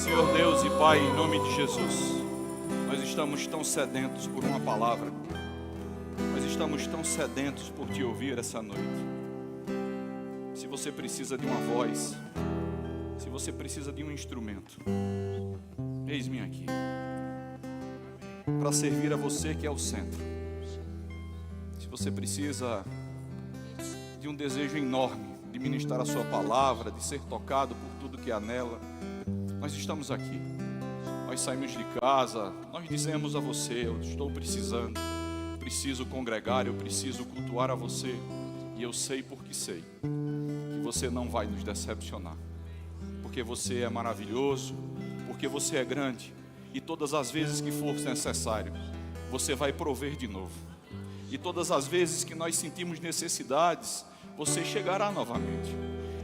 Senhor Deus e Pai, em nome de Jesus, nós estamos tão sedentos por uma palavra, nós estamos tão sedentos por Te ouvir essa noite. Se você precisa de uma voz, se você precisa de um instrumento, eis-me aqui, para servir a você que é o centro. Se você precisa de um desejo enorme de ministrar a sua palavra, de ser tocado por tudo que há nela, nós estamos aqui. Nós saímos de casa, nós dizemos a você: eu estou precisando, preciso congregar, eu preciso cultuar a você. E eu sei porque sei que você não vai nos decepcionar, porque você é maravilhoso, porque você é grande, e todas as vezes que for necessário, você vai prover de novo. E todas as vezes que nós sentimos necessidades, você chegará novamente.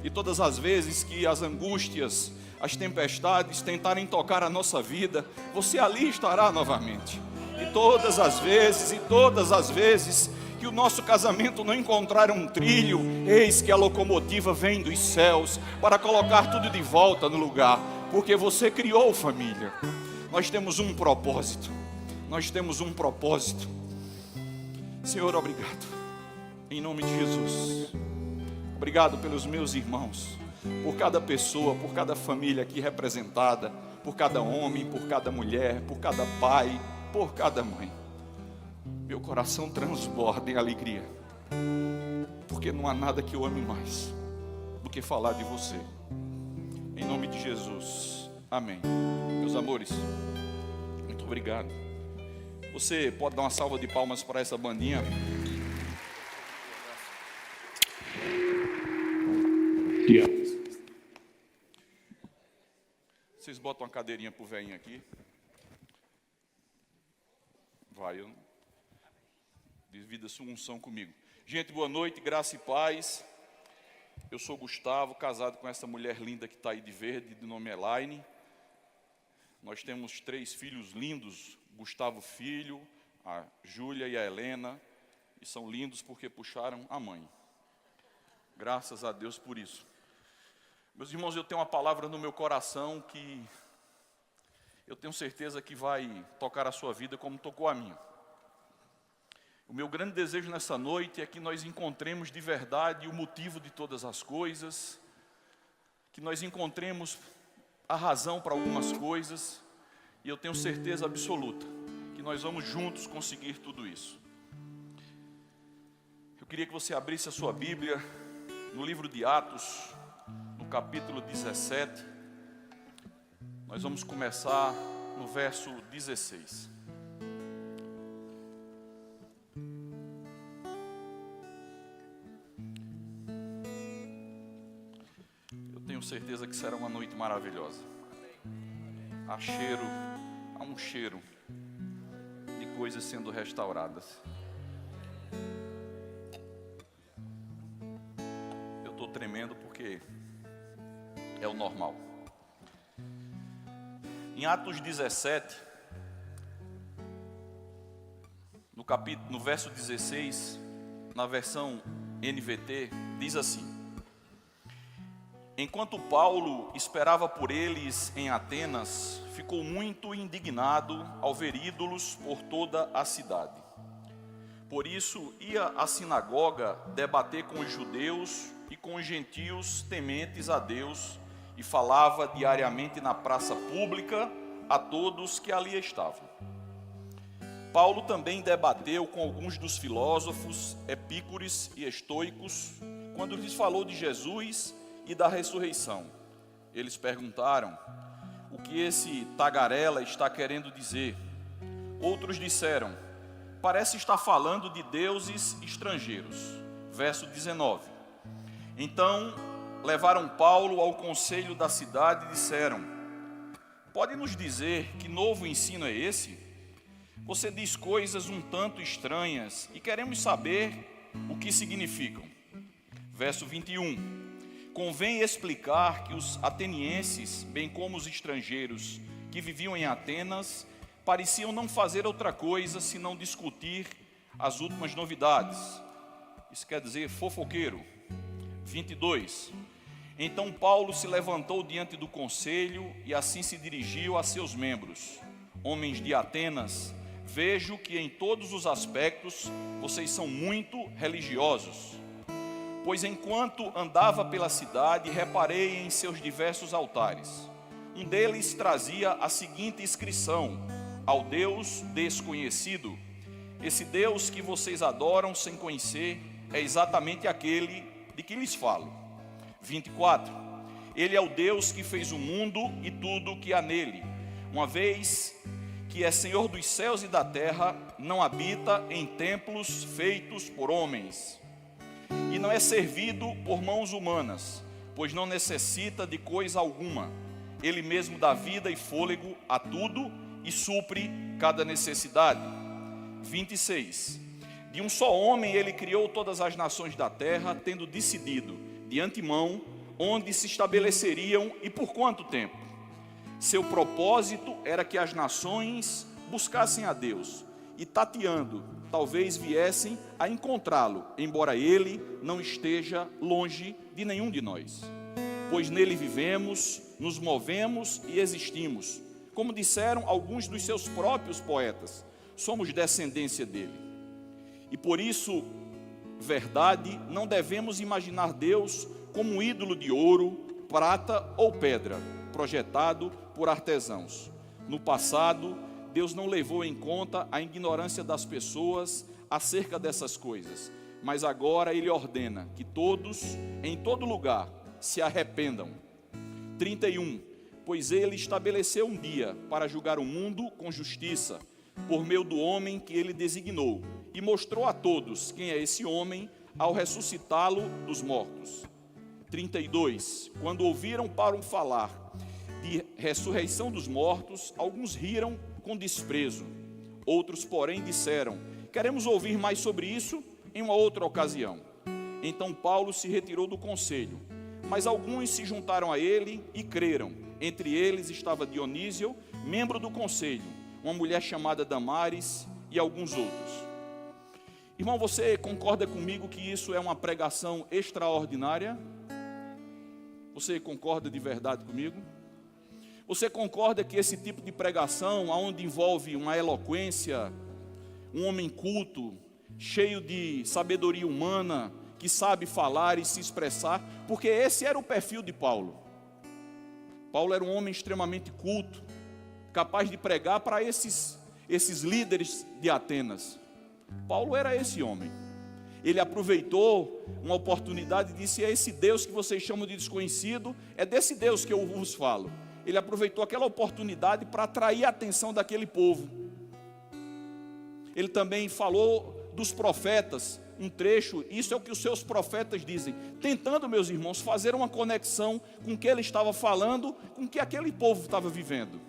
E todas as vezes que as angústias, as tempestades tentarem tocar a nossa vida, você ali estará novamente. E todas as vezes que o nosso casamento não encontrar um trilho, eis que a locomotiva vem dos céus para colocar tudo de volta no lugar, porque você criou família. Nós temos um propósito, Senhor, obrigado, em nome de Jesus. Obrigado pelos meus irmãos, por cada pessoa, por cada família aqui representada, por cada homem, por cada mulher, por cada pai, por cada mãe. Meu coração transborda em alegria, porque não há nada que eu ame mais do que falar de você. Em nome de Jesus, amém. Meus amores, muito obrigado. Você pode dar uma salva de palmas para essa bandinha? Vocês botam uma cadeirinha pro velhinho aqui. Vai, eu divida sua unção comigo. Gente, boa noite, graça e paz. Eu sou Gustavo, casado com essa mulher linda que está aí de verde, de nome Elaine. Nós temos 3 filhos lindos, Gustavo filho, a Júlia e a Helena, e são lindos porque puxaram a mãe. Graças a Deus por isso. Meus irmãos, eu tenho uma palavra no meu coração que eu tenho certeza que vai tocar a sua vida como tocou a minha. O meu grande desejo nessa noite é que nós encontremos de verdade o motivo de todas as coisas, que nós encontremos a razão para algumas coisas, e eu tenho certeza absoluta que nós vamos juntos conseguir tudo isso. Eu queria que você abrisse a sua Bíblia no livro de Atos, no capítulo 17, nós vamos começar no verso 16. Eu tenho certeza que será uma noite maravilhosa. Há um cheiro de coisas sendo restauradas. Eu estou tremendo porque é o normal. Em Atos 17, no verso 16, na versão NVT, diz assim: enquanto Paulo esperava por eles em Atenas, ficou muito indignado ao ver ídolos por toda a cidade. Por isso ia à sinagoga debater com os judeus e com os gentios tementes a Deus, e falava diariamente na praça pública a todos que ali estavam. Paulo também debateu com alguns dos filósofos epícuros e estoicos, quando lhes falou de Jesus e da ressurreição. Eles perguntaram: o que esse tagarela está querendo dizer? Outros disseram: parece estar falando de deuses estrangeiros. Verso 19. Então levaram Paulo ao conselho da cidade e disseram: pode nos dizer que novo ensino é esse? Você diz coisas um tanto estranhas e queremos saber o que significam. Verso 21. Convém explicar que os atenienses, bem como os estrangeiros que viviam em Atenas, pareciam não fazer outra coisa senão discutir as últimas novidades. Isso quer dizer fofoqueiro. 22. Então Paulo se levantou diante do conselho e assim se dirigiu a seus membros: homens de Atenas, vejo que em todos os aspectos vocês são muito religiosos. Pois enquanto andava pela cidade, reparei em seus diversos altares. Um deles trazia a seguinte inscrição: ao Deus desconhecido. Esse Deus que vocês adoram sem conhecer é exatamente aquele de que lhes falo. 24. Ele é o Deus que fez o mundo e tudo o que há nele. Uma vez que é Senhor dos céus e da terra, não habita em templos feitos por homens. E não é servido por mãos humanas, pois não necessita de coisa alguma. Ele mesmo dá vida e fôlego a tudo e supre cada necessidade. 26. De um só homem ele criou todas as nações da terra, tendo decidido de antemão onde se estabeleceriam e por quanto tempo. Seu propósito era que as nações buscassem a Deus e, tateando, talvez viessem a encontrá-lo, embora ele não esteja longe de nenhum de nós. Pois nele vivemos, nos movemos e existimos. Como disseram alguns dos seus próprios poetas, somos descendência dele. E por isso, verdade, não devemos imaginar Deus como um ídolo de ouro, prata ou pedra, projetado por artesãos. No passado, Deus não levou em conta a ignorância das pessoas acerca dessas coisas, mas agora Ele ordena que todos, em todo lugar, se arrependam. 31. Pois Ele estabeleceu um dia para julgar o mundo com justiça, por meio do homem que Ele designou, e mostrou a todos quem é esse homem ao ressuscitá-lo dos mortos. 32. Quando ouviram para falar de ressurreição dos mortos, alguns riram com desprezo. Outros, porém, disseram: queremos ouvir mais sobre isso em uma outra ocasião. Então Paulo se retirou do conselho, mas alguns se juntaram a ele e creram. Entre eles estava Dionísio, membro do conselho, uma mulher chamada Damares e alguns outros. Irmão, você concorda comigo que isso é uma pregação extraordinária? Você concorda de verdade comigo? Você concorda que esse tipo de pregação, onde envolve uma eloquência, um homem culto, cheio de sabedoria humana, que sabe falar e se expressar, porque esse era o perfil de Paulo. Paulo era um homem extremamente culto, capaz de pregar para esses líderes de Atenas. Paulo era esse homem. Ele aproveitou uma oportunidade e disse: é esse Deus que vocês chamam de desconhecido, é desse Deus que eu vos falo. Ele aproveitou aquela oportunidade para atrair a atenção daquele povo. Ele também falou dos profetas, um trecho, isso é o que os seus profetas dizem, tentando, meus irmãos, fazer uma conexão com o que ele estava falando, com o que aquele povo estava vivendo.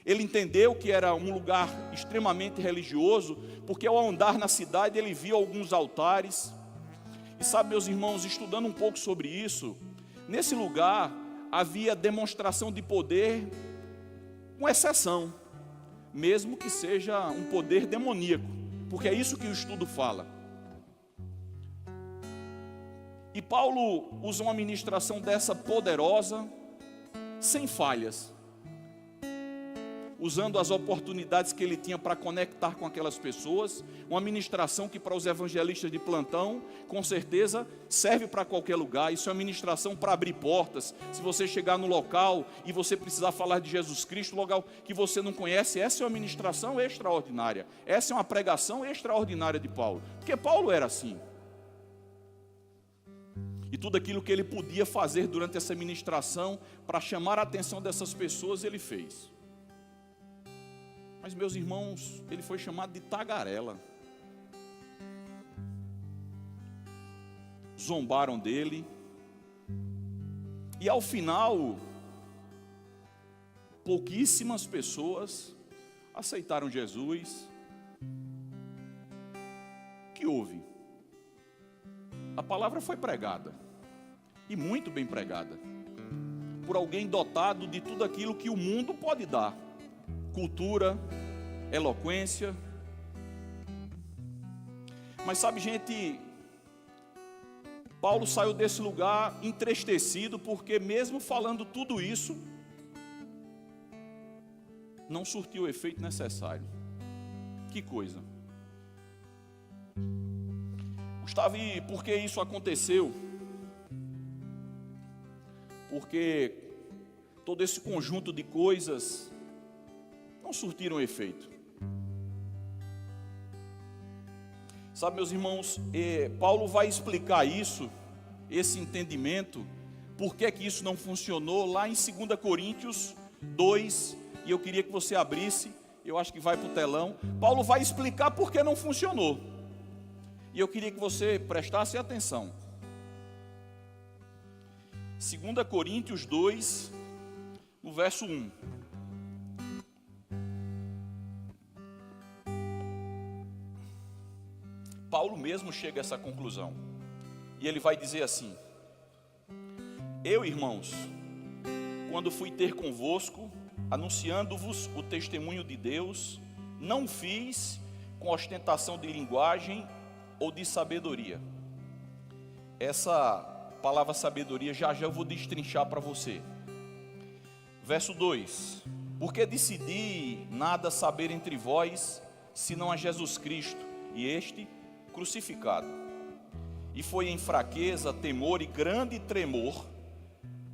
Ele entendeu que era um lugar extremamente religioso, porque ao andar na cidade ele viu alguns altares. E sabe, meus irmãos, estudando um pouco sobre isso, nesse lugar havia demonstração de poder com exceção, mesmo que seja um poder demoníaco, porque é isso que o estudo fala. E Paulo usa uma ministração dessa poderosa, sem falhas, usando as oportunidades que ele tinha para conectar com aquelas pessoas, uma ministração que para os evangelistas de plantão, com certeza, serve para qualquer lugar. Isso é uma ministração para abrir portas. Se você chegar no local e você precisar falar de Jesus Cristo, local que você não conhece, essa é uma ministração extraordinária. Essa é uma pregação extraordinária de Paulo, porque Paulo era assim. E tudo aquilo que ele podia fazer durante essa ministração para chamar a atenção dessas pessoas, ele fez. Mas, meus irmãos, ele foi chamado de tagarela. Zombaram dele. E ao final, pouquíssimas pessoas aceitaram Jesus. O que houve? A palavra foi pregada, e muito bem pregada, por alguém dotado de tudo aquilo que o mundo pode dar: cultura, eloquência. Mas sabe, gente, Paulo saiu desse lugar entristecido, porque mesmo falando tudo isso, não surtiu o efeito necessário. Que coisa. Gustavo, e por que isso aconteceu? Porque todo esse conjunto de coisas não surtiram efeito. Sabe, meus irmãos, Paulo vai explicar isso, esse entendimento, por que isso não funcionou, lá em 2 Coríntios 2, e eu queria que você abrisse, eu acho que vai para o telão. Paulo vai explicar por que não funcionou, e eu queria que você prestasse atenção. 2 Coríntios 2, no verso 1. Paulo mesmo chega a essa conclusão, e ele vai dizer assim: eu, irmãos, quando fui ter convosco, anunciando-vos o testemunho de Deus, não fiz com ostentação de linguagem ou de sabedoria. Essa palavra sabedoria já eu vou destrinchar para você. Verso 2: porque decidi nada saber entre vós, senão a Jesus Cristo, e este crucificado. E foi em fraqueza, temor e grande tremor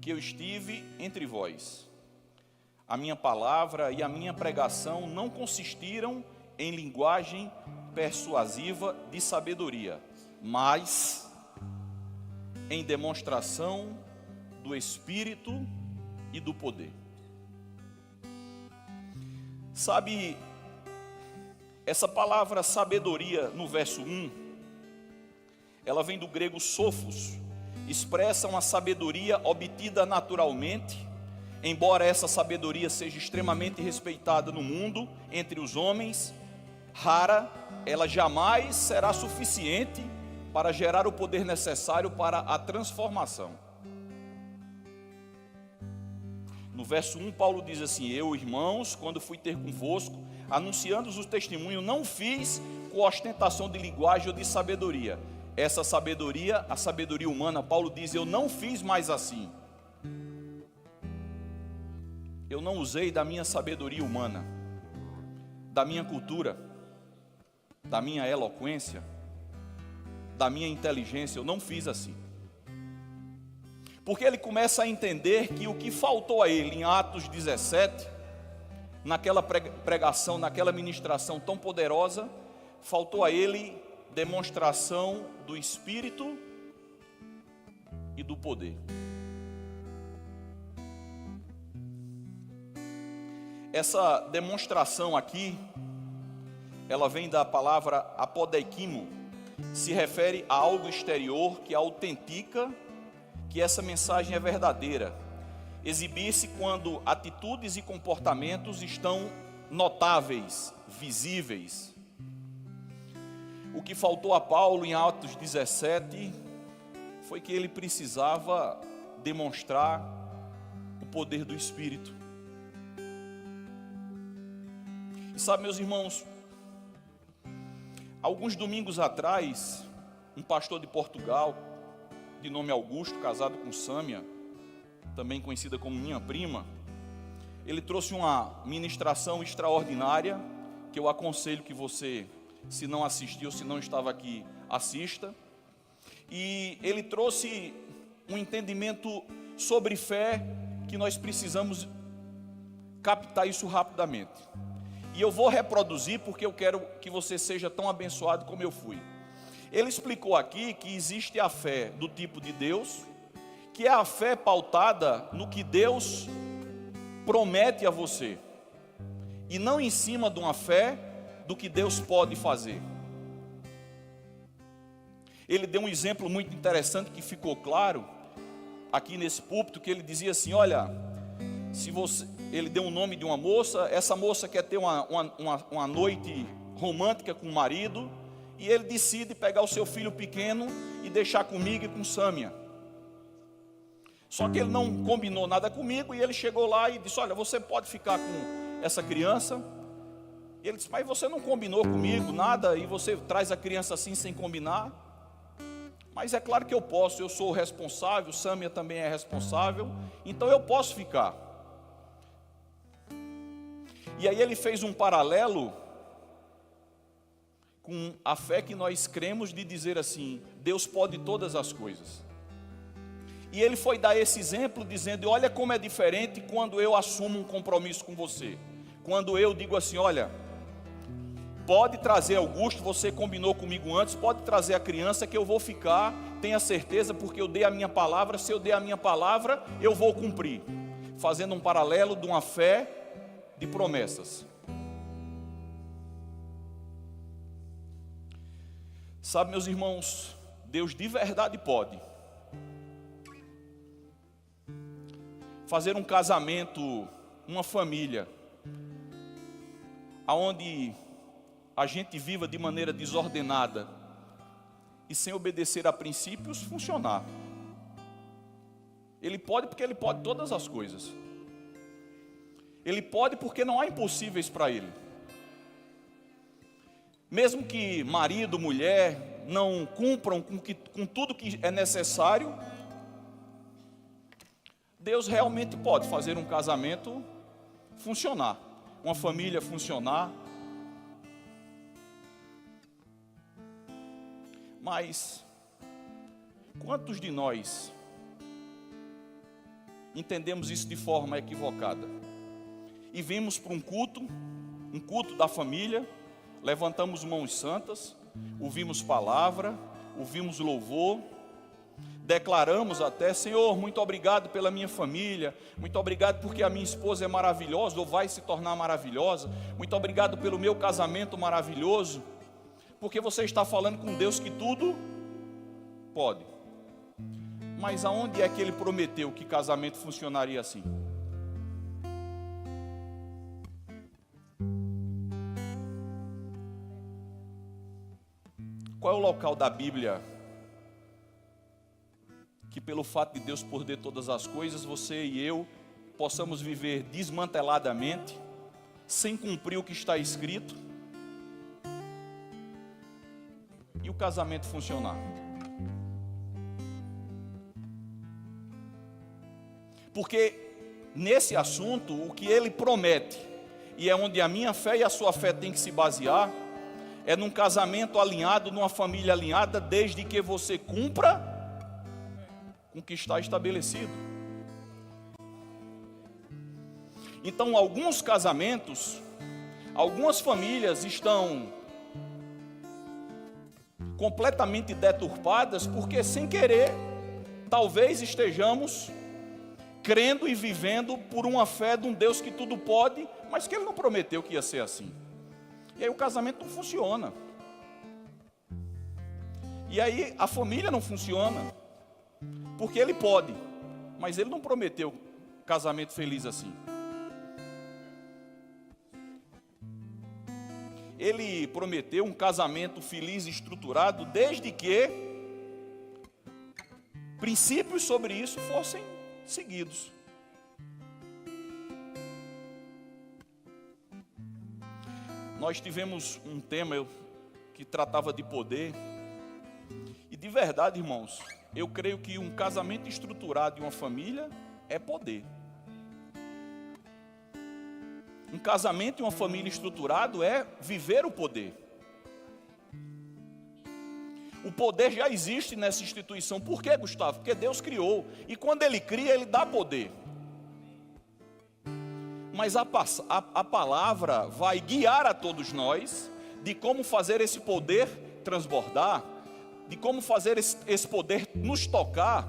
que eu estive entre vós. A minha palavra e a minha pregação não consistiram em linguagem persuasiva de sabedoria, mas em demonstração do Espírito e do poder. Sabe, essa palavra sabedoria no verso 1, ela vem do grego sophos, expressa uma sabedoria obtida naturalmente, embora essa sabedoria seja extremamente respeitada no mundo, entre os homens, rara, ela jamais será suficiente para gerar o poder necessário para a transformação. No verso 1, Paulo diz assim: eu, irmãos, quando fui ter convosco, anunciando-vos o testemunho, não fiz com ostentação de linguagem ou de sabedoria. Essa sabedoria, a sabedoria humana, Paulo diz: eu não fiz mais assim. Eu não usei da minha sabedoria humana, da minha cultura, da minha eloquência, da minha inteligência, eu não fiz assim. Porque ele começa a entender que o que faltou a ele em Atos 17, naquela pregação, naquela ministração tão poderosa, faltou a ele demonstração do Espírito e do poder. Essa demonstração aqui, ela vem da palavra apodeikimo, se refere a algo exterior que autentica que essa mensagem é verdadeira. Exibir-se quando atitudes e comportamentos estão notáveis, visíveis. O que faltou a Paulo em Atos 17 foi que ele precisava demonstrar o poder do Espírito. E sabe, meus irmãos, alguns domingos atrás, um pastor de Portugal, de nome Augusto, casado com Sâmia, também conhecida como minha prima, ele trouxe uma ministração extraordinária, que eu aconselho que você, se não assistiu, se não estava aqui, assista. E ele trouxe um entendimento sobre fé, que nós precisamos captar isso rapidamente. E eu vou reproduzir, porque eu quero que você seja tão abençoado como eu fui. Ele explicou aqui que existe a fé do tipo de Deus, que é a fé pautada no que Deus promete a você, e não em cima de uma fé do que Deus pode fazer. Ele deu um exemplo muito interessante que ficou claro aqui nesse púlpito, que ele dizia assim: olha, se você, ele deu o nome de uma moça, essa moça quer ter uma noite romântica com o marido, e ele decide pegar o seu filho pequeno e deixar comigo e com Sâmia. Só que ele não combinou nada comigo, e ele chegou lá e disse: olha, você pode ficar com essa criança. E ele disse: mas você não combinou comigo nada, e você traz a criança assim sem combinar? Mas é claro que eu posso, eu sou o responsável, Sâmia também é responsável, então eu posso ficar. E aí ele fez um paralelo com a fé que nós cremos de dizer assim: Deus pode todas as coisas. E ele foi dar esse exemplo dizendo: olha como é diferente quando eu assumo um compromisso com você. Quando eu digo assim: olha, pode trazer Augusto, você combinou comigo antes, pode trazer a criança que eu vou ficar, tenha certeza, porque eu dei a minha palavra, se eu dei a minha palavra, eu vou cumprir. Fazendo um paralelo de uma fé de promessas. Sabe, meus irmãos, Deus de verdade pode fazer um casamento, uma família, aonde a gente viva de maneira desordenada e sem obedecer a princípios, funcionar. Ele pode porque Ele pode todas as coisas. Ele pode porque não há impossíveis para Ele. Mesmo que marido, mulher não cumpram com tudo que é necessário, Deus realmente pode fazer um casamento funcionar, uma família funcionar. Mas quantos de nós entendemos isso de forma equivocada? E vimos para um culto da família, levantamos mãos santas, ouvimos palavra, ouvimos louvor, declaramos até: Senhor, muito obrigado pela minha família, muito obrigado porque a minha esposa é maravilhosa, ou vai se tornar maravilhosa, muito obrigado pelo meu casamento maravilhoso, porque você está falando com Deus que tudo pode. Mas aonde é que Ele prometeu que casamento funcionaria assim? Qual é o local da Bíblia que, pelo fato de Deus poder todas as coisas, você e eu possamos viver desmanteladamente, sem cumprir o que está escrito, e o casamento funcionar? Porque nesse assunto, o que Ele promete, e é onde a minha fé e a sua fé tem que se basear, é num casamento alinhado, numa família alinhada, desde que você cumpra com o que está estabelecido. Então, alguns casamentos, algumas famílias estão completamente deturpadas, porque sem querer, talvez estejamos crendo e vivendo por uma fé de um Deus que tudo pode, mas que Ele não prometeu que ia ser assim. E aí o casamento não funciona. E aí a família não funciona, porque Ele pode, mas Ele não prometeu casamento feliz assim. Ele prometeu um casamento feliz e estruturado, desde que princípios sobre isso fossem seguidos. Nós tivemos um tema que tratava de poder, e de verdade, irmãos, eu creio que um casamento estruturado e uma família é poder. Um casamento e uma família estruturado é viver o poder. O poder já existe nessa instituição. Por quê, Gustavo? Porque Deus criou, e quando Ele cria, Ele dá poder. Mas a palavra vai guiar a todos nós de como fazer esse poder transbordar, de como fazer esse poder nos tocar.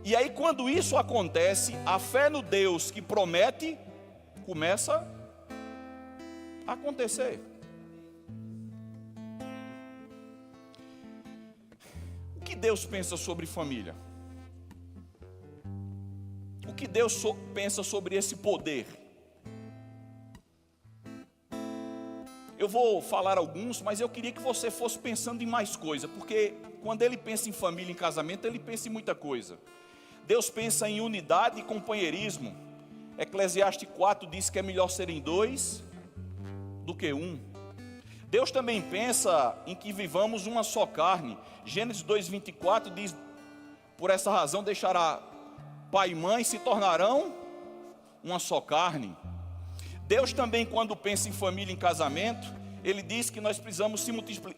E aí, quando isso acontece, a fé no Deus que promete começa a acontecer. O que Deus pensa sobre família? O que Deus pensa sobre esse poder? Eu vou falar alguns, mas eu queria que você fosse pensando em mais coisa, porque quando Ele pensa em família, em casamento, Ele pensa em muita coisa. Deus pensa em unidade e companheirismo. Eclesiastes 4 diz que é melhor serem dois do que um. Deus também pensa em que vivamos uma só carne. Gênesis 2:24 diz: por essa razão deixará pai e mãe, se tornarão uma só carne. Deus também, quando pensa em família e em casamento, Ele diz que nós precisamos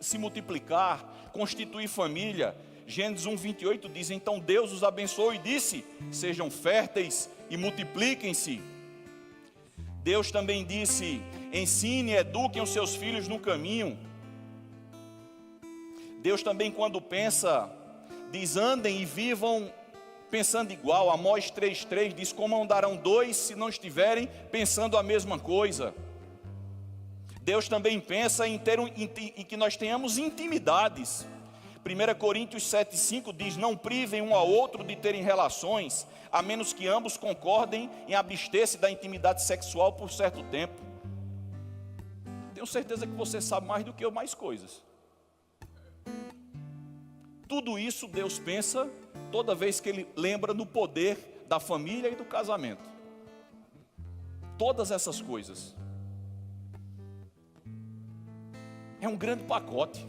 se multiplicar, constituir família. Gênesis 1:28 diz: então Deus os abençoou e disse: sejam férteis e multipliquem-se. Deus também disse: ensine e eduquem os seus filhos no caminho. Deus também, quando pensa, diz: andem e vivam pensando igual. Amós 3:3 diz: como andarão dois se não estiverem pensando a mesma coisa? Deus também pensa em que nós tenhamos intimidades. 1 Coríntios 7:5 diz: não privem um ao outro de terem relações, a menos que ambos concordem em abster-se da intimidade sexual por certo tempo. Tenho certeza que você sabe mais do que eu mais coisas. Tudo isso Deus pensa toda vez que Ele lembra no poder da família e do casamento. Todas essas coisas. É um grande pacote.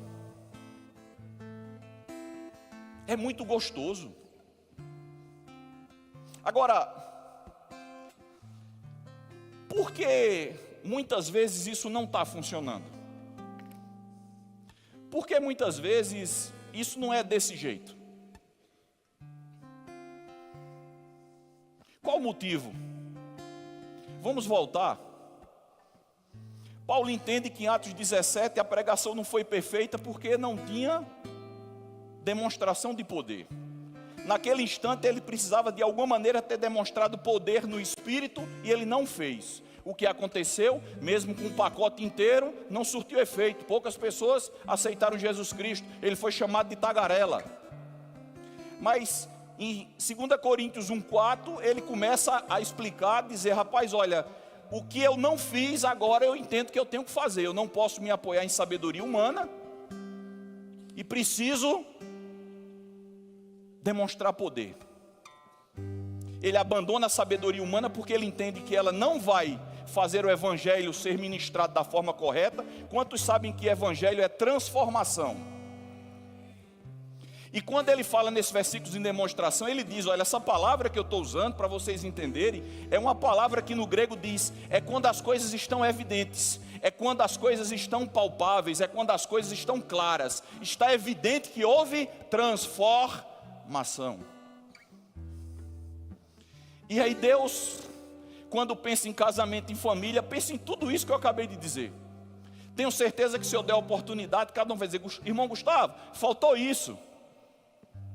É muito gostoso. Agora, por que muitas vezes isso não está funcionando? Porque muitas vezes isso não é desse jeito. Qual o motivo? Vamos voltar. Paulo entende que em Atos 17 a pregação não foi perfeita porque não tinha demonstração de poder. Naquele instante ele precisava de alguma maneira ter demonstrado poder no Espírito e ele não fez. O que aconteceu, mesmo com o pacote inteiro, não surtiu efeito. Poucas pessoas aceitaram Jesus Cristo. Ele foi chamado de tagarela. Mas em 2 Coríntios 1:4 ele começa a explicar, dizer: rapaz, olha, o que eu não fiz agora eu entendo que eu tenho que fazer. Eu não posso me apoiar em sabedoria humana e preciso demonstrar poder. Ele abandona a sabedoria humana porque ele entende que ela não vai fazer o evangelho ser ministrado da forma correta. Quantos sabem que evangelho é transformação? E quando ele fala nesses versículos em demonstração, ele diz: olha, essa palavra que eu estou usando para vocês entenderem, é uma palavra que no grego diz, é quando as coisas estão evidentes, é quando as coisas estão palpáveis, é quando as coisas estão claras, está evidente que houve transformação. E aí Deus, quando pensa em casamento, em família, pensa em tudo isso que eu acabei de dizer. Tenho certeza que se eu der a oportunidade, cada um vai dizer: irmão Gustavo, faltou isso.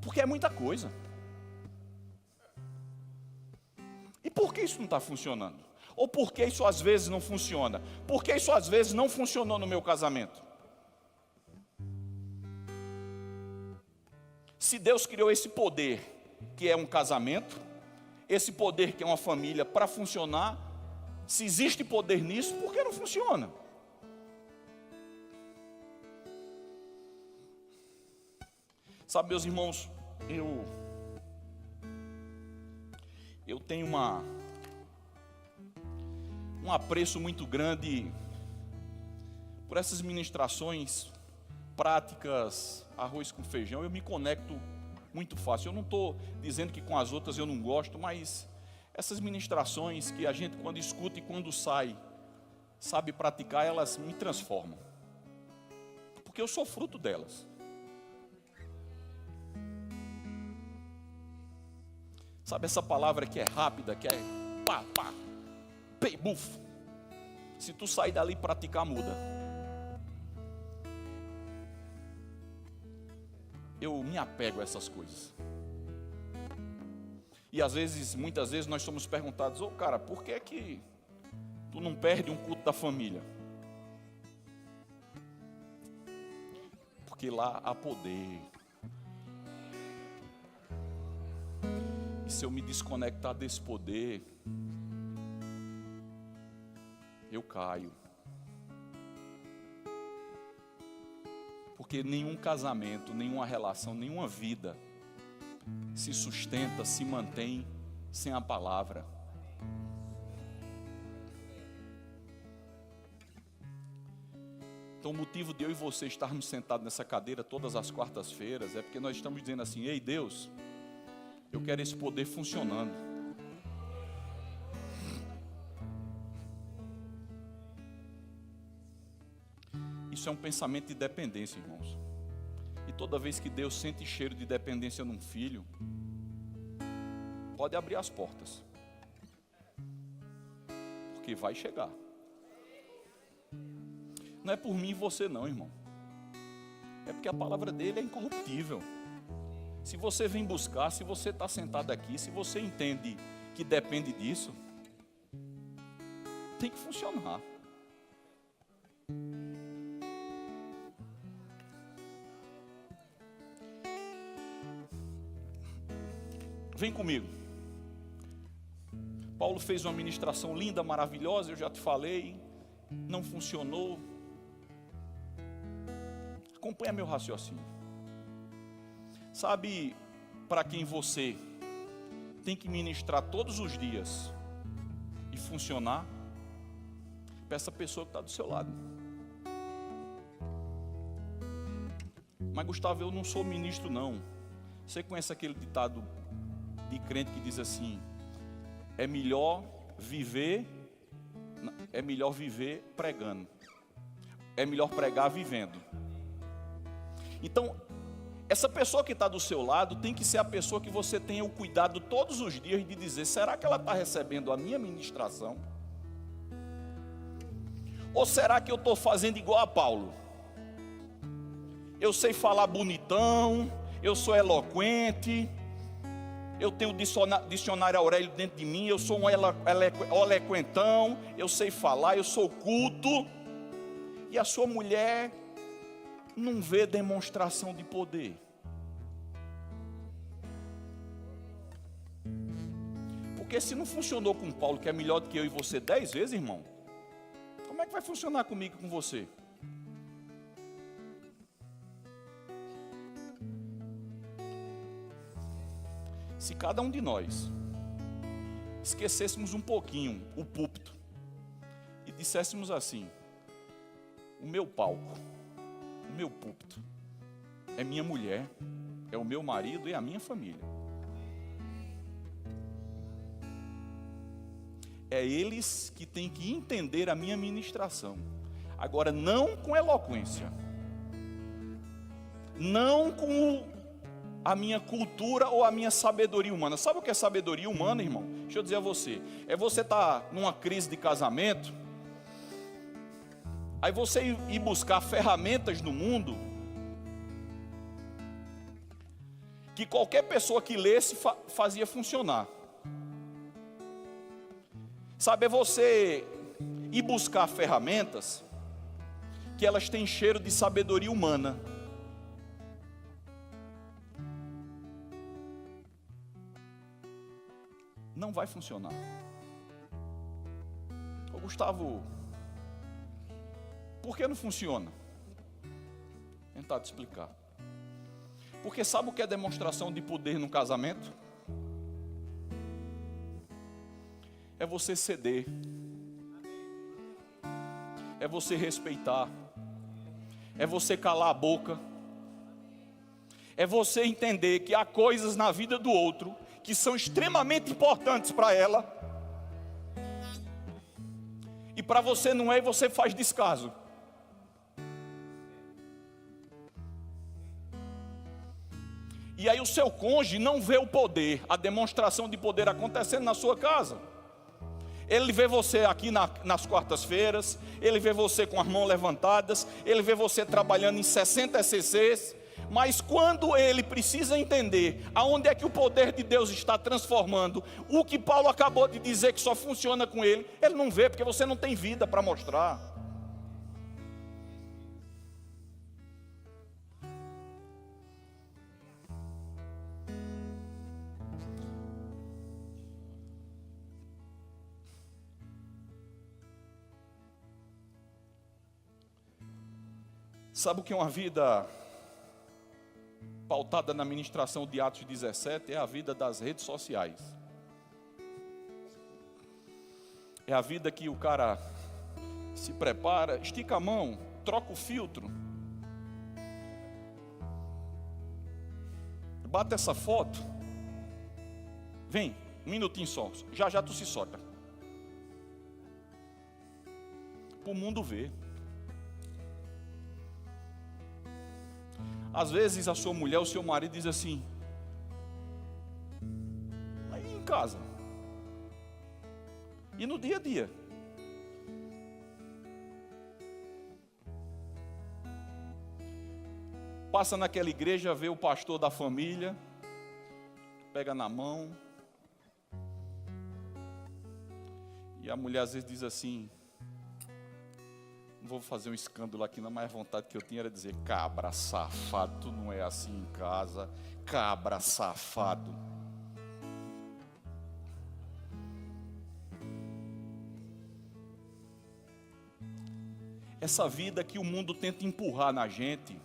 Porque é muita coisa. E por que isso não está funcionando? Ou por que isso às vezes não funciona? Por que isso às vezes não funcionou no meu casamento? Se Deus criou esse poder, que é um casamento, esse poder que é uma família, para funcionar, se existe poder nisso, por que não funciona? Sabe, meus irmãos, eu tenho um apreço muito grande por essas ministrações práticas, arroz com feijão. Eu me conecto muito fácil. Eu não estou dizendo que com as outras eu não gosto, mas essas ministrações que a gente, quando escuta e quando sai, sabe praticar, elas me transformam. Porque eu sou fruto delas. Sabe essa palavra que é rápida, que é pá, pá, pei, buf. Se tu sair dali e praticar, muda. Eu me apego a essas coisas. E às vezes, muitas vezes nós somos perguntados: ô cara, por que é que tu não perde um culto da família? Porque lá há poder. E se eu me desconectar desse poder, eu caio. Porque nenhum casamento, nenhuma relação, nenhuma vida se sustenta, se mantém sem a palavra. Então o motivo de eu e você estarmos sentados nessa cadeira todas as quartas-feiras é porque nós estamos dizendo assim: ei Deus, eu quero esse poder funcionando. Isso é um pensamento de dependência, irmãos. E toda vez que Deus sente cheiro de dependência num filho, pode abrir as portas, porque vai chegar. Não é por mim e você não, irmão. É porque a palavra dele é incorruptível. Se você vem buscar, se você está sentado aqui, se você entende que depende disso, tem que funcionar. Vem comigo. Paulo fez uma ministração linda, maravilhosa, eu já te falei, não funcionou. Acompanha meu raciocínio. Sabe para quem você tem que ministrar todos os dias e funcionar? Para essa pessoa que está do seu lado. Mas Gustavo, eu não sou ministro não. Você conhece aquele ditado de crente que diz assim: é melhor viver pregando, é melhor pregar vivendo. Então, essa pessoa que está do seu lado tem que ser a pessoa que você tenha o cuidado todos os dias de dizer: será que ela está recebendo a minha ministração? Ou será que eu estou fazendo igual a Paulo? Eu sei falar bonitão, eu sou eloquente, eu tenho o dicionário Aurélio dentro de mim, eu sou um eloquentão, eu sei falar, eu sou culto. E a sua mulher não vê demonstração de poder. Porque se não funcionou com Paulo, que é melhor do que eu e você 10 vezes, irmão, como é que vai funcionar comigo e com você? Se cada um de nós esquecêssemos um pouquinho o púlpito e disséssemos assim: o meu palco, o meu púlpito é minha mulher, é o meu marido e a minha família. É eles que têm que entender a minha ministração. Agora, não com eloquência, não com a minha cultura ou a minha sabedoria humana. Sabe o que é sabedoria humana, irmão? Deixa eu dizer a você. É você estar numa crise de casamento, aí você ir buscar ferramentas no mundo que qualquer pessoa que lesse fazia funcionar. Sabe, é você ir buscar ferramentas que elas têm cheiro de sabedoria humana. Não vai funcionar. Ô Gustavo, por que não funciona? Vou tentar te explicar. Porque sabe o que é demonstração de poder no casamento? É você ceder, é você respeitar, é você calar a boca, é você entender que há coisas na vida do outro que são extremamente importantes para ela, e para você não é, e você faz descaso. E aí o seu cônjuge não vê o poder, a demonstração de poder acontecendo na sua casa. Ele vê você aqui nas quartas-feiras, ele vê você com as mãos levantadas, ele vê você trabalhando em 60 ECCs, mas quando ele precisa entender aonde é que o poder de Deus está transformando, o que Paulo acabou de dizer que só funciona com ele, ele não vê, porque você não tem vida para mostrar. Sabe o que é uma vida pautada na ministração de Atos 17? É a vida das redes sociais. É a vida que o cara se prepara, estica a mão, troca o filtro. Bata essa foto. Vem, um minutinho só. Já já tu se solta. Para o mundo ver. Às vezes a sua mulher, o seu marido diz assim: aí em casa. E no dia a dia. Passa naquela igreja, vê o pastor da família, pega na mão. E a mulher às vezes diz assim: não vou fazer um escândalo aqui, não, mas a vontade que eu tinha era dizer: cabra safado, tu não é assim em casa, cabra safado. Essa vida que o mundo tenta empurrar na gente,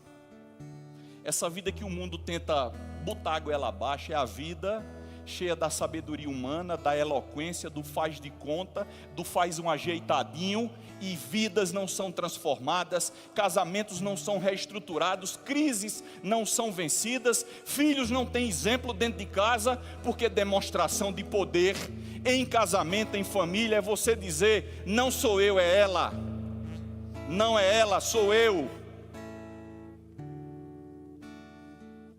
essa vida que o mundo tenta botar a goela abaixo, é a vida cheia da sabedoria humana, da eloquência, do faz de conta, do faz um ajeitadinho, e vidas não são transformadas, casamentos não são reestruturados, crises não são vencidas, filhos não têm exemplo dentro de casa, porque demonstração de poder em casamento, em família, é você dizer: não sou eu, é ela. Não é ela, sou eu.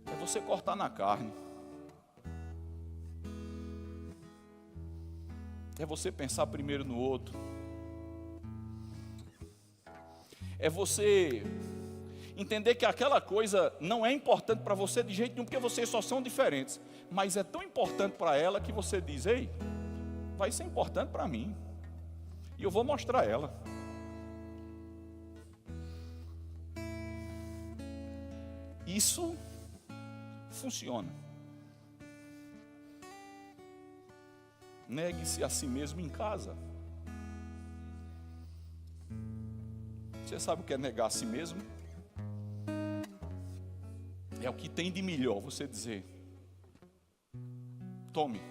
É você cortar na carne. É você pensar primeiro no outro. É você entender que aquela coisa não é importante para você de jeito nenhum, porque vocês só são diferentes. Mas é tão importante para ela que você diz: ei, vai ser importante para mim. E eu vou mostrar a ela. Isso funciona. Negue-se a si mesmo em casa. Você sabe o que é negar a si mesmo? É o que tem de melhor você dizer: tome.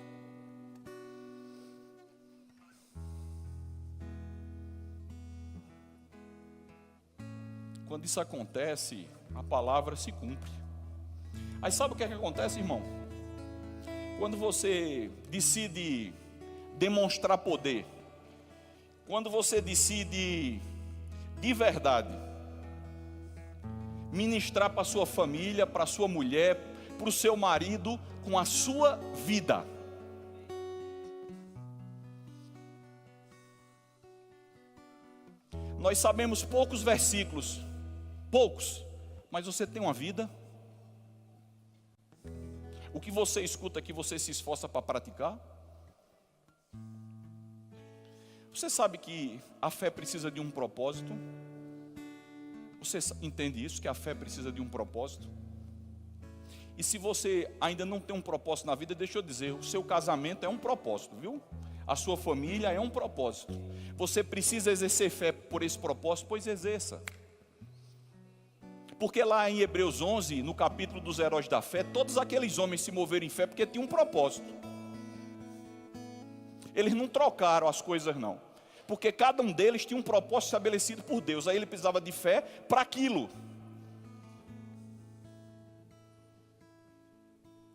Quando isso acontece, a palavra se cumpre. Aí sabe o que é que acontece, irmão? Quando você decide demonstrar poder, quando você decide de verdade ministrar para a sua família, para a sua mulher, para o seu marido, com a sua vida. Nós sabemos poucos versículos, poucos, mas você tem uma vida. O que você escuta aqui, você se esforça para praticar? Você sabe que a fé precisa de um propósito? Você entende isso, que a fé precisa de um propósito? E se você ainda não tem um propósito na vida, deixa eu dizer, o seu casamento é um propósito, viu? A sua família é um propósito. Você precisa exercer fé por esse propósito, pois exerça. Porque lá em Hebreus 11, no capítulo dos heróis da fé, todos aqueles homens se moveram em fé porque tinham um propósito. Eles não trocaram as coisas não, porque cada um deles tinha um propósito estabelecido por Deus. Aí ele precisava de fé para aquilo.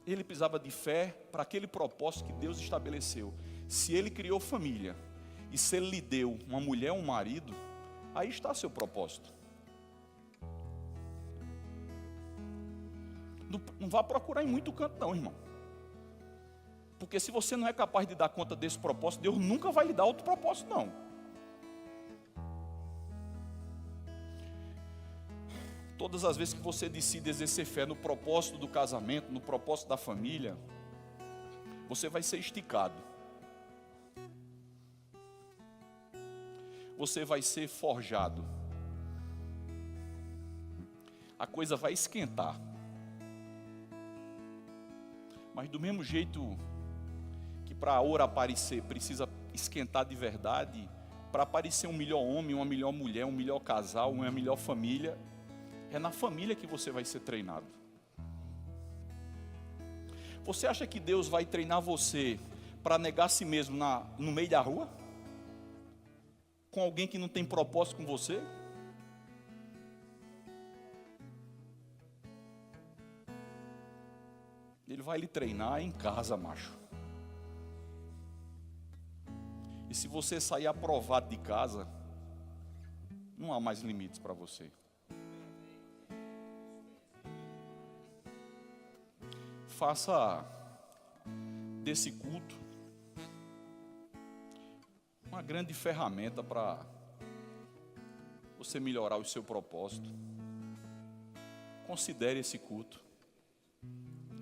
Ele precisava de fé para aquele propósito que Deus estabeleceu. Se ele criou família, e se ele lhe deu uma mulher, um marido, aí está seu propósito. Não vá procurar em muito canto não, irmão. Porque se você não é capaz de dar conta desse propósito, Deus nunca vai lhe dar outro propósito não. Todas as vezes que você decide exercer fé no propósito do casamento, no propósito da família, você vai ser esticado. Você vai ser forjado. A coisa vai esquentar. Mas do mesmo jeito que para a ouro aparecer precisa esquentar de verdade, para aparecer um melhor homem, uma melhor mulher, um melhor casal, uma melhor família, é na família que você vai ser treinado. Você acha que Deus vai treinar você para negar a si mesmo no meio da rua? Com alguém que não tem propósito com você? vai lhe treinar em casa, macho. E se você sair aprovado de casa, não há mais limites para você. Faça desse culto uma grande ferramenta para você melhorar o seu propósito. Considere esse culto.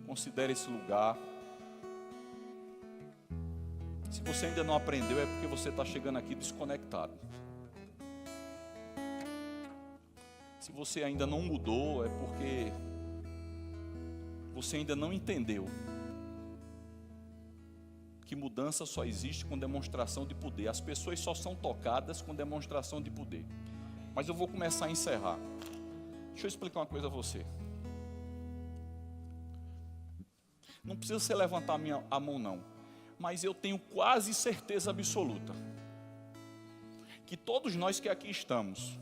Considere esse lugar. Se você ainda não aprendeu, é porque você está chegando aqui desconectado. Se você ainda não mudou, é porque você ainda não entendeu que mudança só existe com demonstração de poder. As pessoas só são tocadas com demonstração de poder. Mas eu vou começar a encerrar. Deixa eu explicar uma coisa a você. Não precisa você levantar a mão não. Mas eu tenho quase certeza absoluta que todos nós que aqui estamos,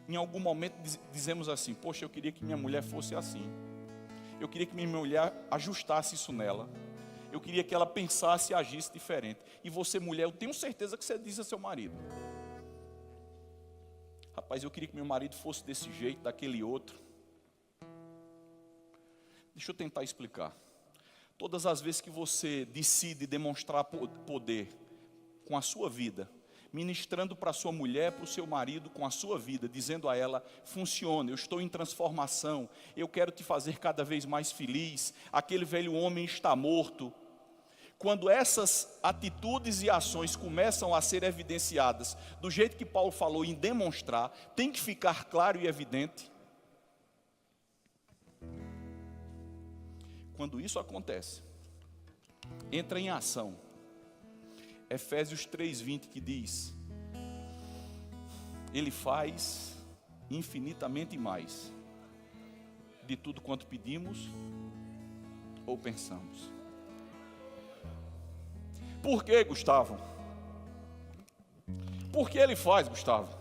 em algum momento dizemos assim: poxa, eu queria que minha mulher fosse assim. Eu queria que minha mulher ajustasse isso nela. Eu queria que ela pensasse e agisse diferente. E você, mulher, eu tenho certeza que você diz a seu marido: rapaz, eu queria que meu marido fosse desse jeito, daquele outro. Deixa eu tentar explicar. Todas as vezes que você decide demonstrar poder com a sua vida, ministrando para a sua mulher, para o seu marido, com a sua vida, dizendo a ela: funciona, eu estou em transformação, eu quero te fazer cada vez mais feliz, aquele velho homem está morto. Quando essas atitudes e ações começam a ser evidenciadas, do jeito que Paulo falou em demonstrar, tem que ficar claro e evidente. Quando isso acontece, entra em ação Efésios 3:20, que diz: Ele faz infinitamente mais de tudo quanto pedimos ou pensamos. Por que, Gustavo? Por que Ele faz, Gustavo?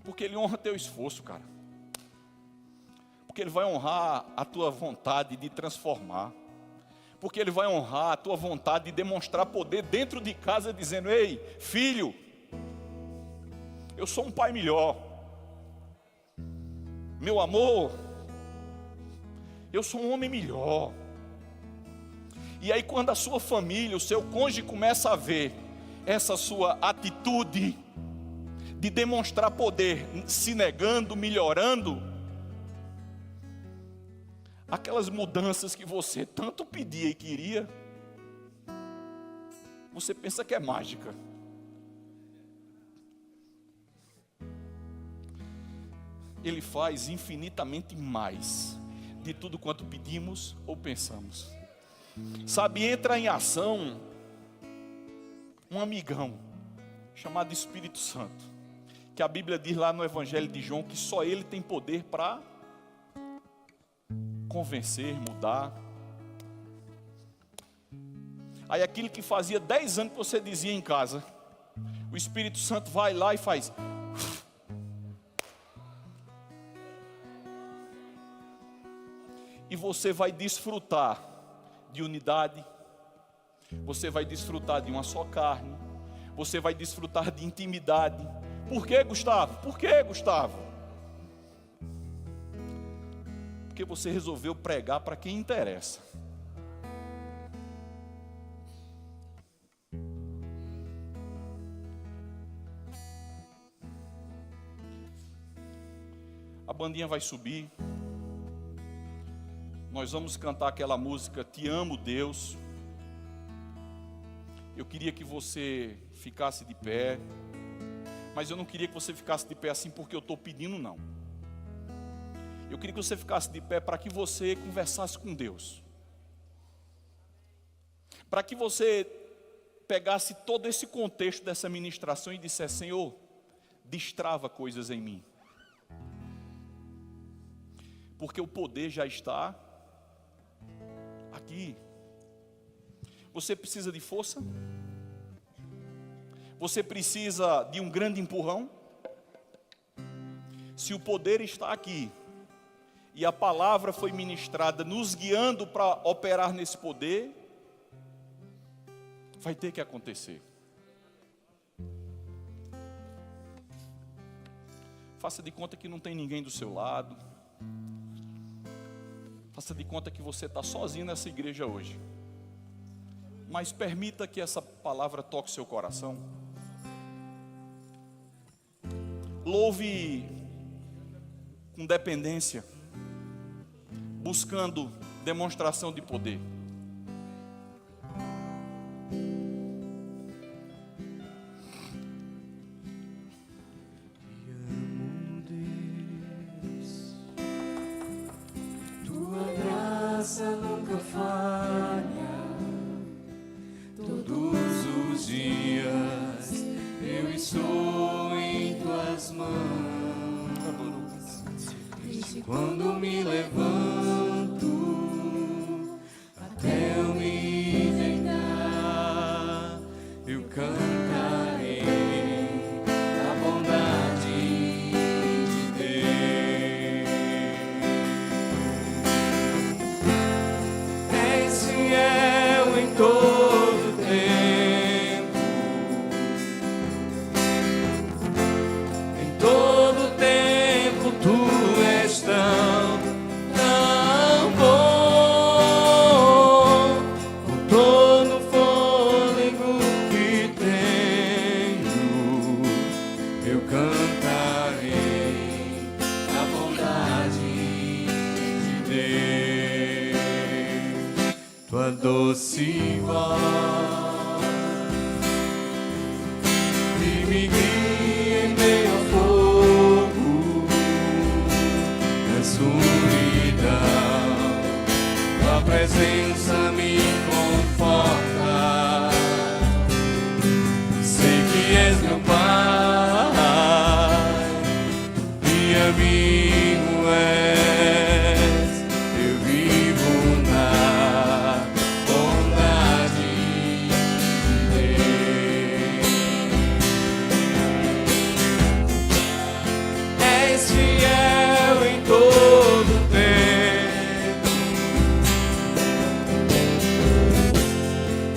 Porque Ele honra teu esforço, cara. Porque Ele vai honrar a tua vontade de transformar. Porque Ele vai honrar a tua vontade de demonstrar poder dentro de casa, dizendo: ei, filho, eu sou um pai melhor. Meu amor, eu sou um homem melhor. E aí quando a sua família, o seu cônjuge começa a ver essa sua atitude de demonstrar poder, se negando, melhorando, aquelas mudanças que você tanto pedia e queria, você pensa que é mágica. Ele faz infinitamente mais de tudo quanto pedimos ou pensamos. Sabe, entra em ação um amigão chamado Espírito Santo, que a Bíblia diz lá no Evangelho de João que só Ele tem poder para convencer, mudar. Aí aquilo que fazia 10 anos que você dizia em casa, o Espírito Santo vai lá e faz. E você vai desfrutar de unidade, você vai desfrutar de uma só carne, você vai desfrutar de intimidade. Por que, Gustavo? Por que, Gustavo? Porque você resolveu pregar para quem interessa. A bandinha vai subir. Nós vamos cantar aquela música Te Amo, Deus. Eu queria que você ficasse de pé, mas eu não queria que você ficasse de pé assim porque eu estou pedindo, não. Eu queria que você ficasse de pé para que você conversasse com Deus. Para que você pegasse todo esse contexto dessa ministração e dissesse: Senhor, destrava coisas em mim. Porque o poder já está aqui. Você precisa de força? Você precisa de um grande empurrão? Se o poder está aqui e a palavra foi ministrada, nos guiando para operar nesse poder, vai ter que acontecer. Faça de conta que não tem ninguém do seu lado. Faça de conta que você está sozinho nessa igreja hoje. Mas permita que essa palavra toque seu coração. Louve com dependência, buscando demonstração de poder. Nunca falha, todos os dias eu estou em tuas mãos. Quando me levanto até eu me deitar, eu cantarei a bondade de Deus. És fiel em todo tempo, em todo tempo tu és tão bom. Com todo o fôlego que tenho, eu cantarei a bondade de Deus. Tua doce voz que me guia em meio ao fogo, na escuridão, tua presença me conforta. Sei que és meu Pai e amigo és, eu vivo na bondade de Deus. És fiel em todo tempo,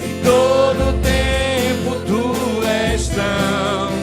em todo tempo tu és tão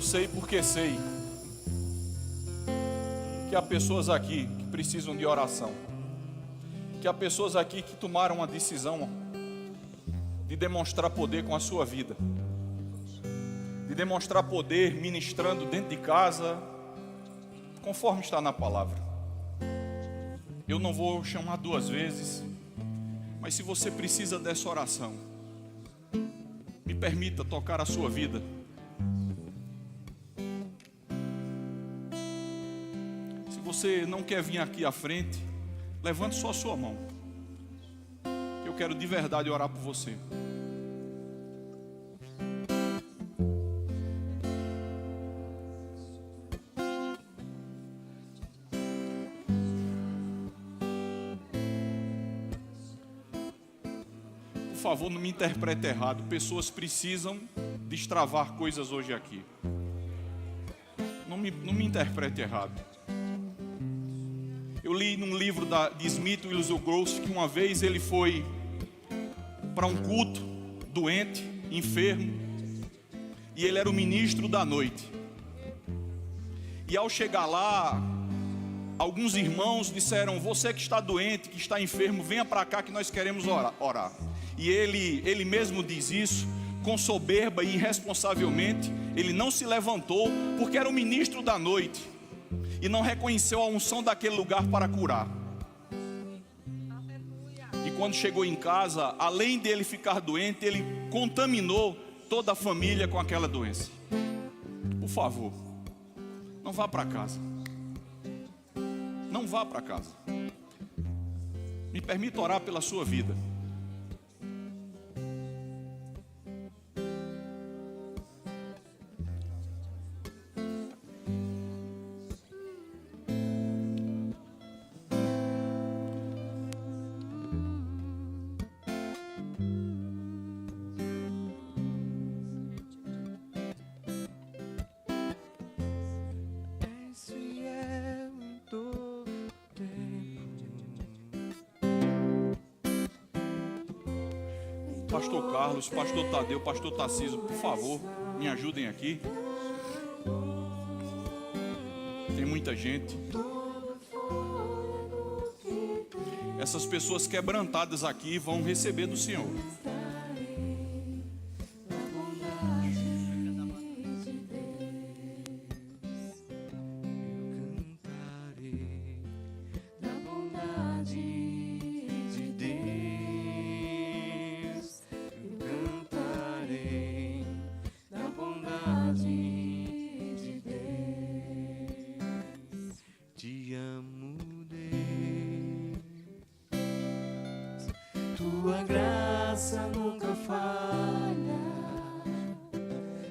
eu sei porque sei que há pessoas aqui que precisam de oração, que há pessoas aqui que tomaram uma decisão de demonstrar poder com a sua vida, de demonstrar poder ministrando dentro de casa, conforme está na palavra. Eu não vou chamar 2 vezes, mas se você precisa dessa oração, me permita tocar a sua vida. Se você não quer vir aqui à frente, levante só a sua mão. Eu quero de verdade orar por você. Por favor, não me interprete errado. Pessoas precisam destravar coisas hoje aqui. Não me interprete errado. Eu li num livro de Smith Wigglesworth que uma vez ele foi para um culto, doente, enfermo, e ele era o ministro da noite. E ao chegar lá, alguns irmãos disseram: você que está doente, que está enfermo, venha para cá que nós queremos orar. E ele mesmo diz isso com soberba e irresponsavelmente. Ele não se levantou porque era o ministro da noite e não reconheceu a unção daquele lugar para curar. E quando chegou em casa, além dele ficar doente, ele contaminou toda a família com aquela doença. Por favor, não vá para casa. Não vá para casa. Me permita orar pela sua vida. Pastor Carlos, Pastor Tadeu, Pastor Tarcísio, por favor, me ajudem aqui. Tem muita gente. Essas pessoas quebrantadas aqui vão receber do Senhor. Tua graça nunca falha.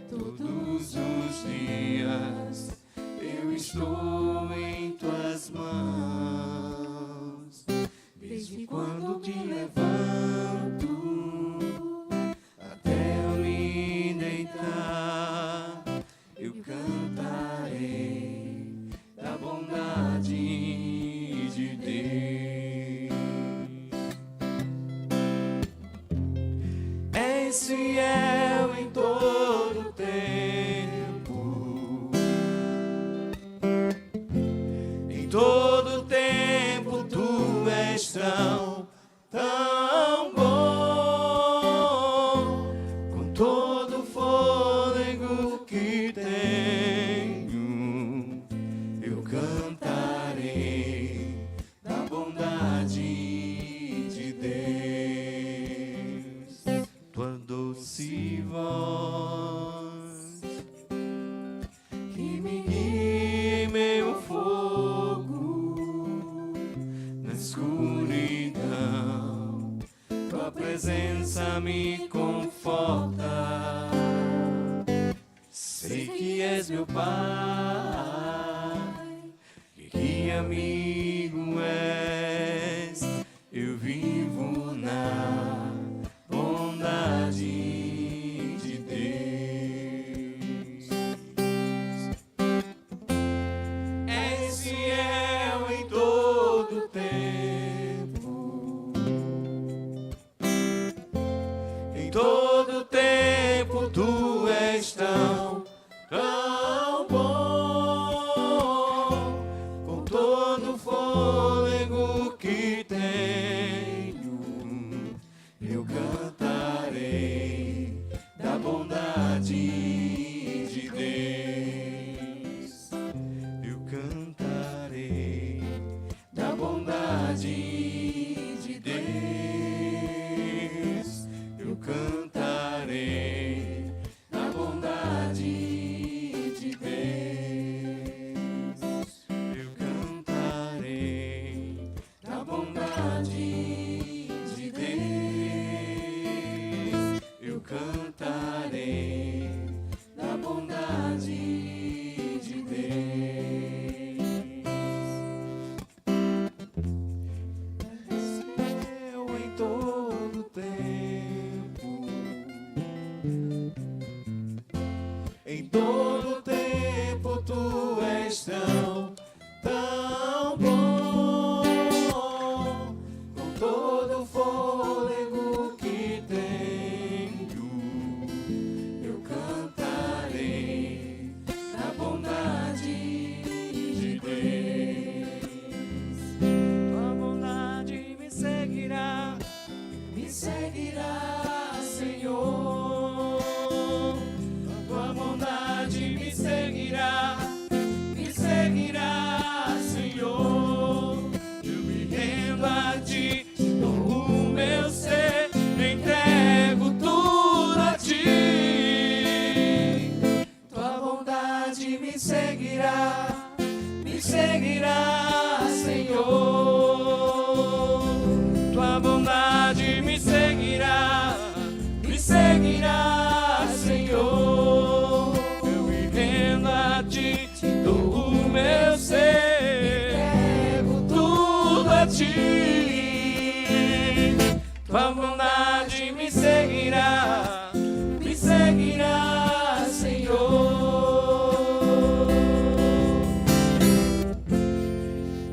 Todos os dias eu estou em tuas mãos. Desde quando te levanto até eu me deitar, eu cantarei da bondade de Deus. És fiel em todo tempo. Em todo tempo tu és tão bom. Com todo o fôlego que tenho, eu cantarei da bondade de Deus. Tua doce voz que me guia em meio ao fogo, na escuridão, tua presença me conforta. Sei que és meu Pai e que amigo és. Eu vivo na bondade de Deus. És fiel em todo tempo. Em todo tempo tu és tão seguirá, Senhor. Tua bondade me seguirá, Senhor. Eu me rendo a ti, dou o meu ser, entrego tudo a ti. Tua bondade me seguirá, Senhor. Tua bondade me seguirá, Senhor. Eu me rendo a ti, dou o meu ser, entrego tudo a ti. Tua bondade me seguirá, Senhor.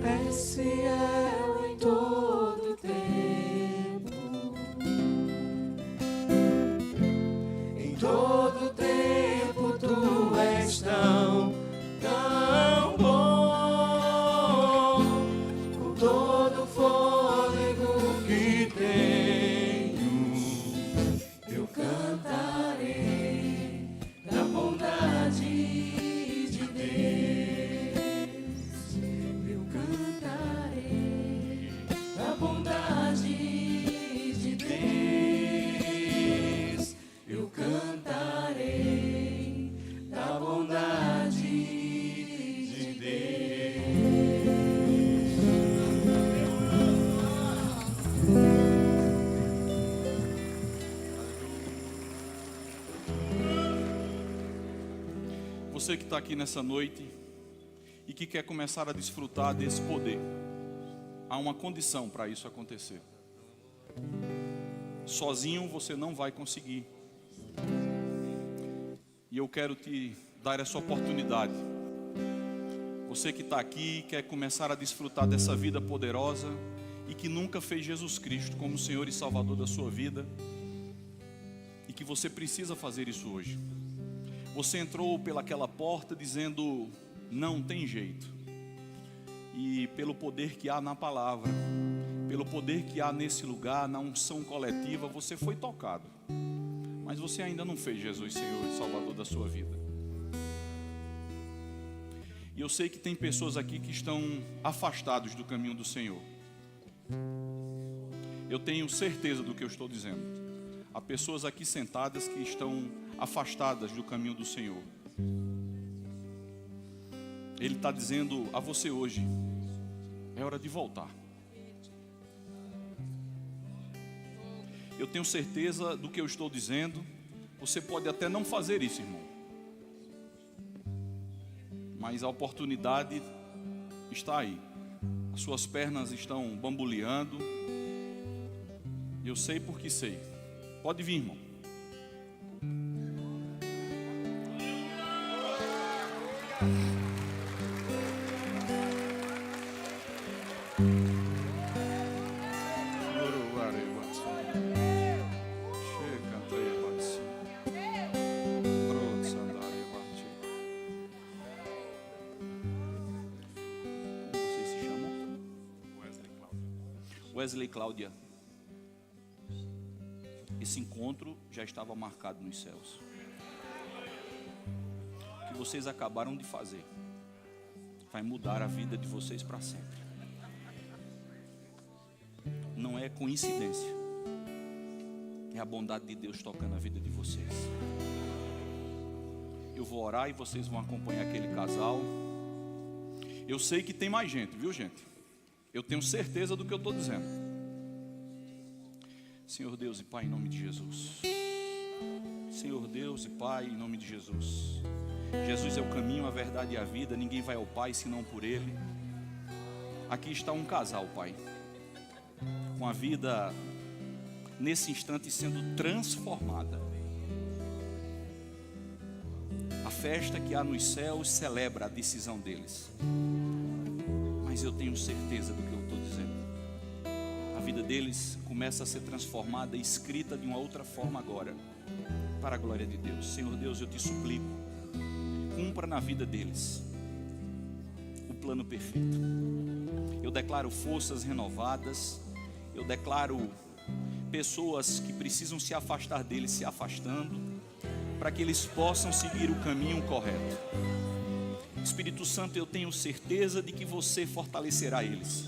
És fiel em todo tempo, em todo tempo tu és tão bom. Com todo o fôlego que tenho, eu cantarei da bondade de Deus. Eu cantarei da bondade de Deus. Eu cantarei da bondade de Deus. Você que está aqui nessa noite e que quer começar a desfrutar desse poder, há uma condição para isso acontecer. Sozinho você não vai conseguir. E eu quero te dar essa oportunidade. Você que está aqui e quer começar a desfrutar dessa vida poderosa e que nunca fez Jesus Cristo como Senhor e Salvador da sua vida, e que você precisa fazer isso hoje. Você entrou pelaquela porta dizendo, não tem jeito. E pelo poder que há na palavra, pelo poder que há nesse lugar, na unção coletiva, você foi tocado. Mas você ainda não fez Jesus Senhor e Salvador da sua vida. E eu sei que tem pessoas aqui que estão afastados do caminho do Senhor. Eu tenho certeza do que eu estou dizendo. Há pessoas aqui sentadas que estão afastadas do caminho do Senhor. Ele está dizendo a você hoje, é hora de voltar. Eu tenho certeza do que eu estou dizendo. Você pode até não fazer isso, irmão, mas a oportunidade está aí. As suas pernas estão bamboleando. Eu sei porque sei. Pode vir, irmão. Wesley e Cláudia, esse encontro já estava marcado nos céus. O que vocês acabaram de fazer vai mudar a vida de vocês para sempre. Não é coincidência, é a bondade de Deus tocando a vida de vocês. Eu vou orar e vocês vão acompanhar aquele casal. Eu sei que tem mais gente, viu, gente? Eu tenho certeza do que eu estou dizendo. Senhor Deus e Pai, em nome de Jesus. Senhor Deus e Pai, em nome de Jesus. Jesus é o caminho, a verdade e a vida. Ninguém vai ao Pai senão por Ele. Aqui está um casal, Pai, com a vida nesse instante sendo transformada. A festa que há nos céus celebra a decisão deles. Mas eu tenho certeza do que eu estou dizendo. A vida deles começa a ser transformada, escrita de uma outra forma agora, para a glória de Deus. Senhor Deus, eu te suplico, cumpra na vida deles o plano perfeito. Eu declaro forças renovadas, eu declaro pessoas que precisam se afastar dele se afastando, para que eles possam seguir o caminho correto. Espírito Santo, eu tenho certeza de que você fortalecerá eles.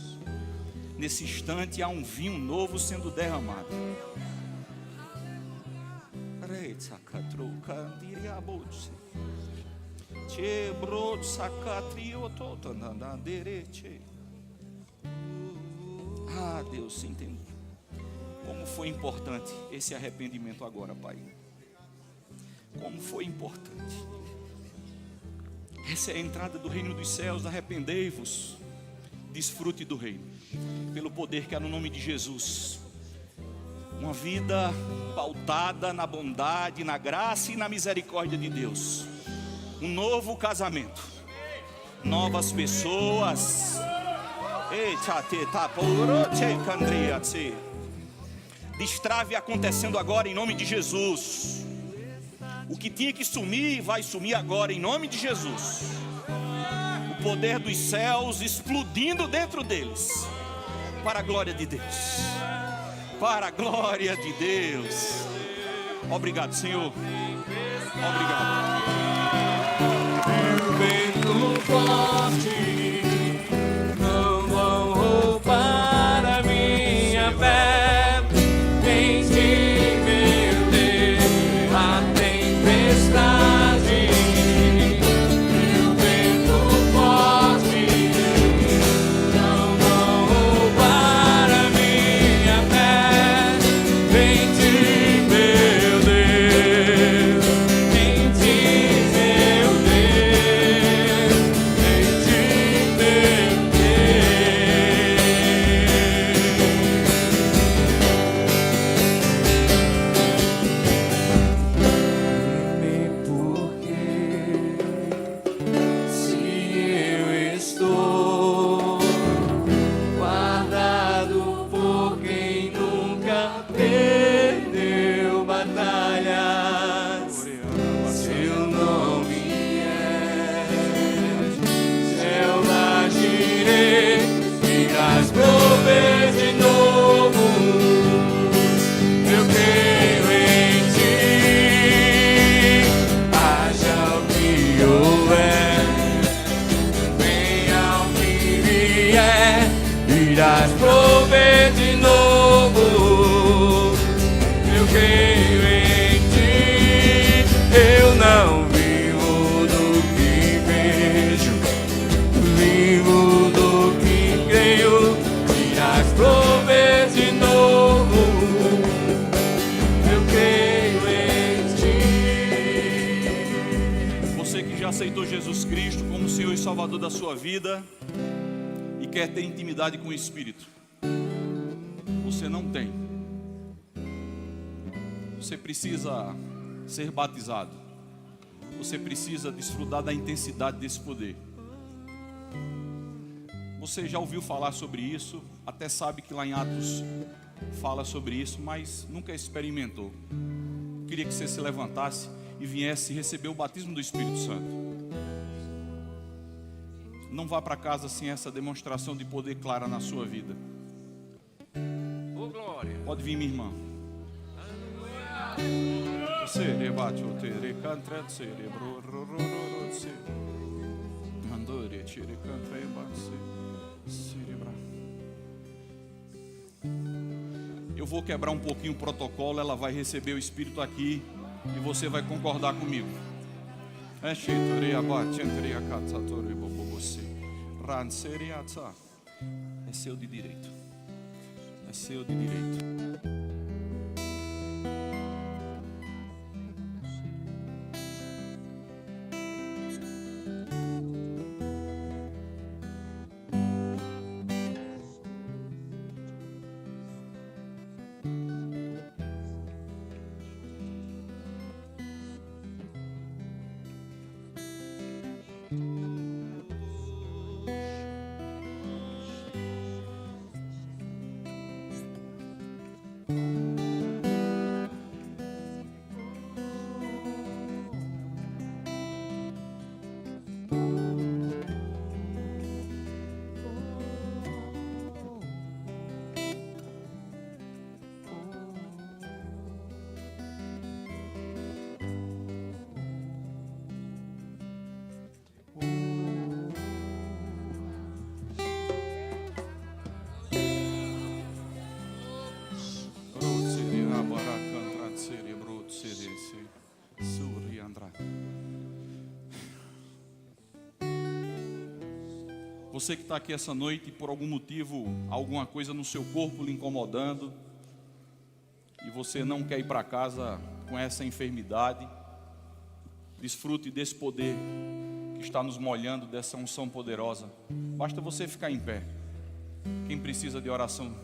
Nesse instante há um vinho novo sendo derramado. Ah, Deus, entende como foi importante esse arrependimento agora, Pai. Como foi importante. Essa é a entrada do reino dos céus. Arrependei-vos, desfrute do reino, pelo poder que há no nome de Jesus. Uma vida pautada na bondade, na graça e na misericórdia de Deus. Um novo casamento, novas pessoas. Destrave acontecendo agora em nome de Jesus. O que tinha que sumir, vai sumir agora em nome de Jesus. O poder dos céus explodindo dentro deles, para a glória de Deus. Para a glória de Deus. Obrigado, Senhor. Obrigado. Vento forte não vão roubar a minha fé. Em ti, meu Deus, a tempestade e o vento forte não vão roubar a minha fé. Em ti, meu Deus, em ti, meu Deus, em ti, meu Deus. Dime por quê, se eu estou guardado por quem nunca perdeu batalhas. Seu nome é Jeová Jireh, irás prover de novo. Eu creio em ti, haja o que houver, venha o que vier, irás prover de novo. Eu creio em ti, eu não vivo do que vejo, vivo do que creio, irás prover de novo. Eu creio em ti. Você que já aceitou Jesus Cristo como Senhor e Salvador da sua vida e quer ter intimidade com o Espírito, você não tem. Você precisa ser batizado. Você precisa desfrutar da intensidade desse poder. Você já ouviu falar sobre isso, até sabe que lá em Atos fala sobre isso, mas nunca experimentou. Queria que você se levantasse e viesse receber o batismo do Espírito Santo. Não vá para casa sem essa demonstração de poder clara na sua vida. Ô glória. Pode vir, minha irmã. Eu vou quebrar um pouquinho o protocolo. Ela vai receber o Espírito aqui e você vai concordar comigo. É seu de direito. É seu de direito. Você que está aqui essa noite e por algum motivo, alguma coisa no seu corpo lhe incomodando, e você não quer ir para casa com essa enfermidade, desfrute desse poder que está nos molhando, dessa unção poderosa. Basta você ficar em pé. Quem precisa de oração?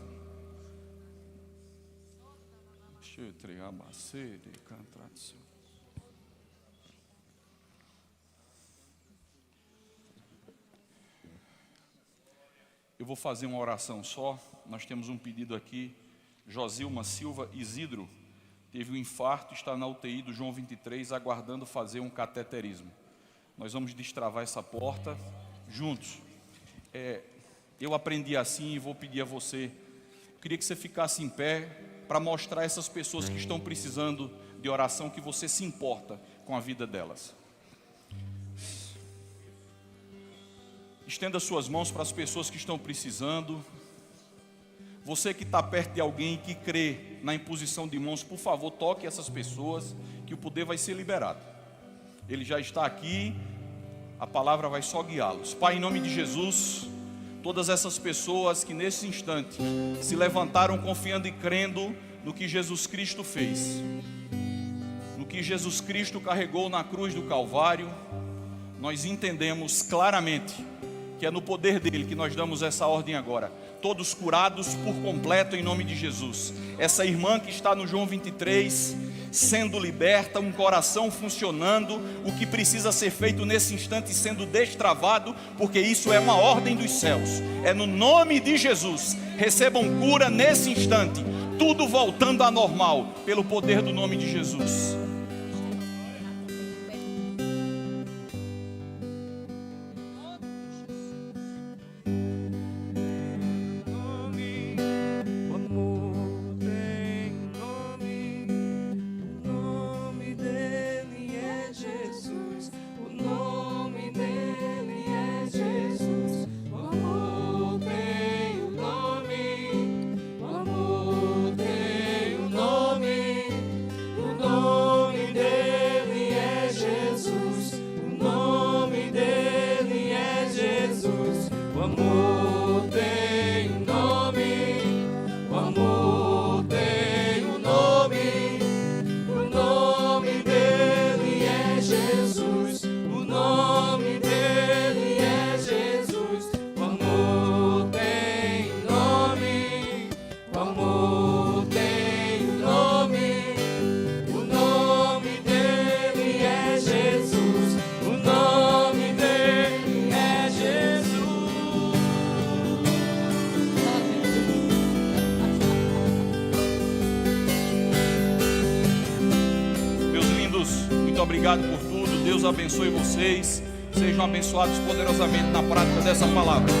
Eu vou fazer uma oração só. Nós temos um pedido aqui. Josilma Silva Isidro teve um infarto, está na UTI do João 23, aguardando fazer um cateterismo. Nós vamos destravar essa porta juntos. Eu aprendi assim e vou pedir a você. Eu queria que você ficasse em pé para mostrar a essas pessoas que estão precisando de oração que você se importa com a vida delas. Estenda suas mãos para as pessoas que estão precisando. Você que está perto de alguém e que crê na imposição de mãos, por favor, toque essas pessoas, que o poder vai ser liberado. Ele já está aqui, a palavra vai só guiá-los. Pai, em nome de Jesus, todas essas pessoas que nesse instante se levantaram confiando e crendo no que Jesus Cristo fez, no que Jesus Cristo carregou na cruz do Calvário, nós entendemos claramente que é no poder dele que nós damos essa ordem agora. Todos curados por completo em nome de Jesus. Essa irmã que está no João 23, sendo liberta, um coração funcionando, o que precisa ser feito nesse instante sendo destravado, porque isso é uma ordem dos céus. É no nome de Jesus. Recebam cura nesse instante, tudo voltando à normal, pelo poder do nome de Jesus. Obrigado por tudo, Deus abençoe vocês, sejam abençoados poderosamente na prática dessa palavra.